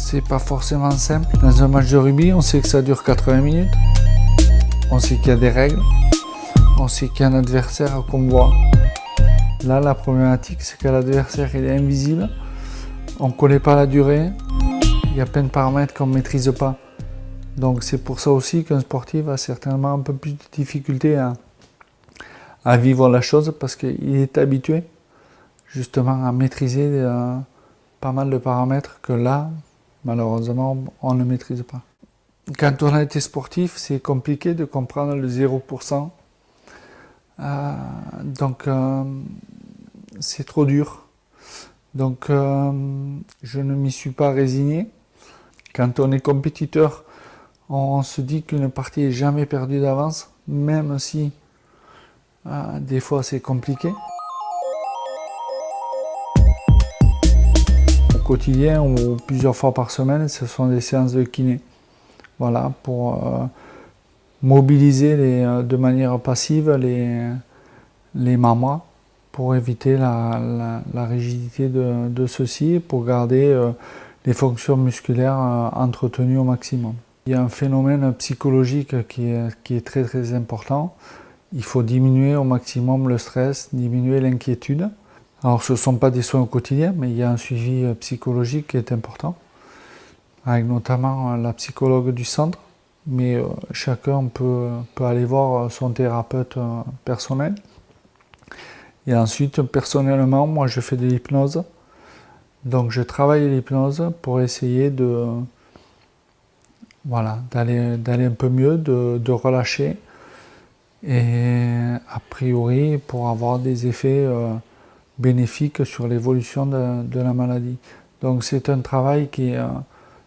c'est pas forcément simple. Dans un match de rugby, on sait que ça dure 80 minutes. On sait qu'il y a des règles. On sait qu'il y a un adversaire qu'on voit. Là, la problématique, c'est que l'adversaire il est invisible. On ne connaît pas la durée. Il y a plein de paramètres qu'on ne maîtrise pas. Donc c'est pour ça aussi qu'un sportif a certainement un peu plus de difficulté à vivre la chose parce qu'il est habitué justement à maîtriser pas mal de paramètres que là, malheureusement, on ne maîtrise pas. Quand on a été sportif, c'est compliqué de comprendre le 0%. Donc c'est trop dur. Donc je ne m'y suis pas résigné. Quand on est compétiteur, on se dit qu'une partie n'est jamais perdue d'avance, même si des fois c'est compliqué. Au quotidien ou plusieurs fois par semaine, ce sont des séances de kiné. Voilà, pour mobiliser de manière passive les membres pour éviter la rigidité de ceux-ci, pour garder les fonctions musculaires entretenues au maximum. Il y a un phénomène psychologique qui est très très important. Il faut diminuer au maximum le stress, diminuer l'inquiétude. Alors ce ne sont pas des soins au quotidien, mais il y a un suivi psychologique qui est important, avec notamment la psychologue du centre. Mais chacun peut aller voir son thérapeute personnel. Et ensuite, personnellement, moi je fais de l'hypnose. Donc je travaille l'hypnose pour essayer d'aller un peu mieux, de relâcher. Et a priori, pour avoir des effets bénéfiques sur l'évolution de la maladie. Donc c'est un travail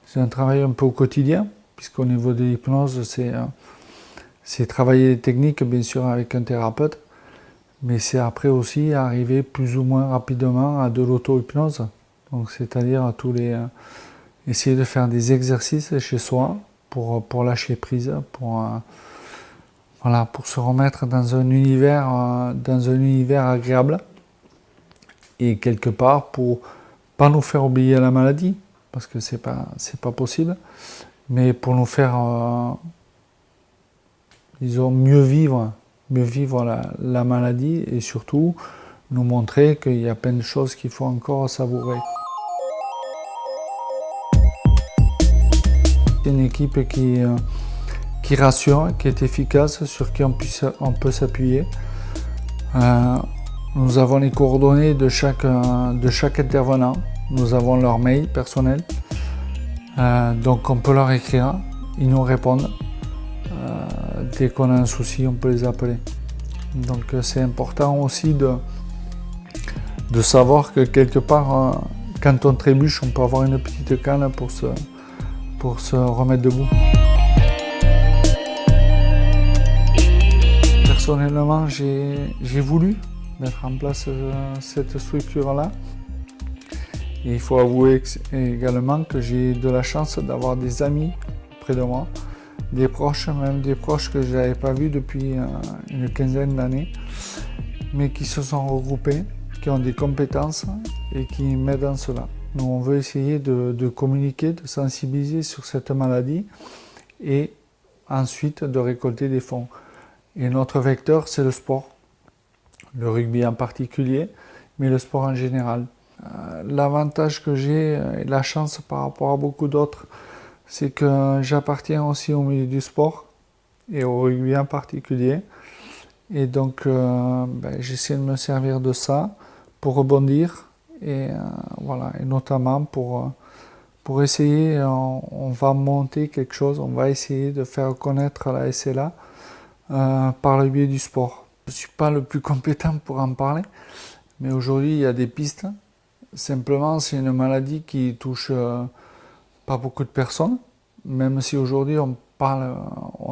c'est un travail un peu au quotidien, puisqu'au niveau de l'hypnose, c'est travailler les techniques, bien sûr, avec un thérapeute, mais c'est après aussi arriver plus ou moins rapidement à de l'auto-hypnose. Donc c'est-à-dire essayer de faire des exercices chez soi pour lâcher prise, pour se remettre dans un univers agréable et quelque part pour pas nous faire oublier la maladie, parce que c'est pas possible, mais pour nous faire mieux vivre la maladie et surtout nous montrer qu'il y a plein de choses qu'il faut encore savourer. C'est une équipe qui rassure, qui est efficace, sur qui on peut s'appuyer. Nous avons les coordonnées de chaque intervenant, nous avons leur mail personnel, donc on peut leur écrire, ils nous répondent. Dès qu'on a un souci, on peut les appeler. Donc c'est important aussi de savoir que quelque part, quand on trébuche, on peut avoir une petite canne pour se remettre debout. Personnellement, j'ai voulu mettre en place cette structure-là. Et il faut avouer également que j'ai de la chance d'avoir des amis près de moi, des proches, même des proches que je n'avais pas vus depuis une quinzaine d'années, mais qui se sont regroupés, qui ont des compétences et qui m'aident dans cela. Nous, on veut essayer de communiquer, de sensibiliser sur cette maladie et ensuite de récolter des fonds. Et notre vecteur, c'est le sport, le rugby en particulier, mais le sport en général. L'avantage que j'ai et la chance par rapport à beaucoup d'autres, c'est que j'appartiens aussi au milieu du sport et au rugby en particulier. Et donc, j'essaie de me servir de ça pour rebondir et notamment pour essayer, on va monter quelque chose, on va essayer de faire connaître la SLA par le biais du sport. Je ne suis pas le plus compétent pour en parler, mais aujourd'hui il y a des pistes. Simplement, c'est une maladie qui touche pas beaucoup de personnes, même si aujourd'hui on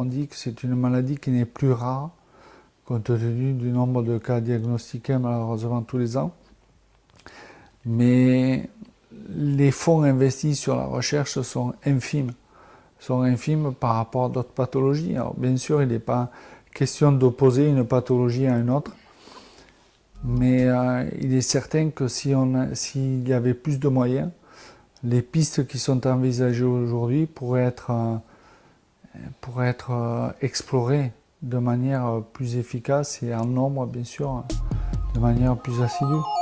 dit que c'est une maladie qui n'est plus rare, compte tenu du nombre de cas diagnostiqués malheureusement tous les ans. Mais les fonds investis sur la recherche sont infimes par rapport à d'autres pathologies. Alors bien sûr, il n'est pas question d'opposer une pathologie à une autre, mais il est certain que s'il y avait plus de moyens, les pistes qui sont envisagées aujourd'hui pourraient être explorées de manière plus efficace et en nombre, bien sûr, de manière plus assidue.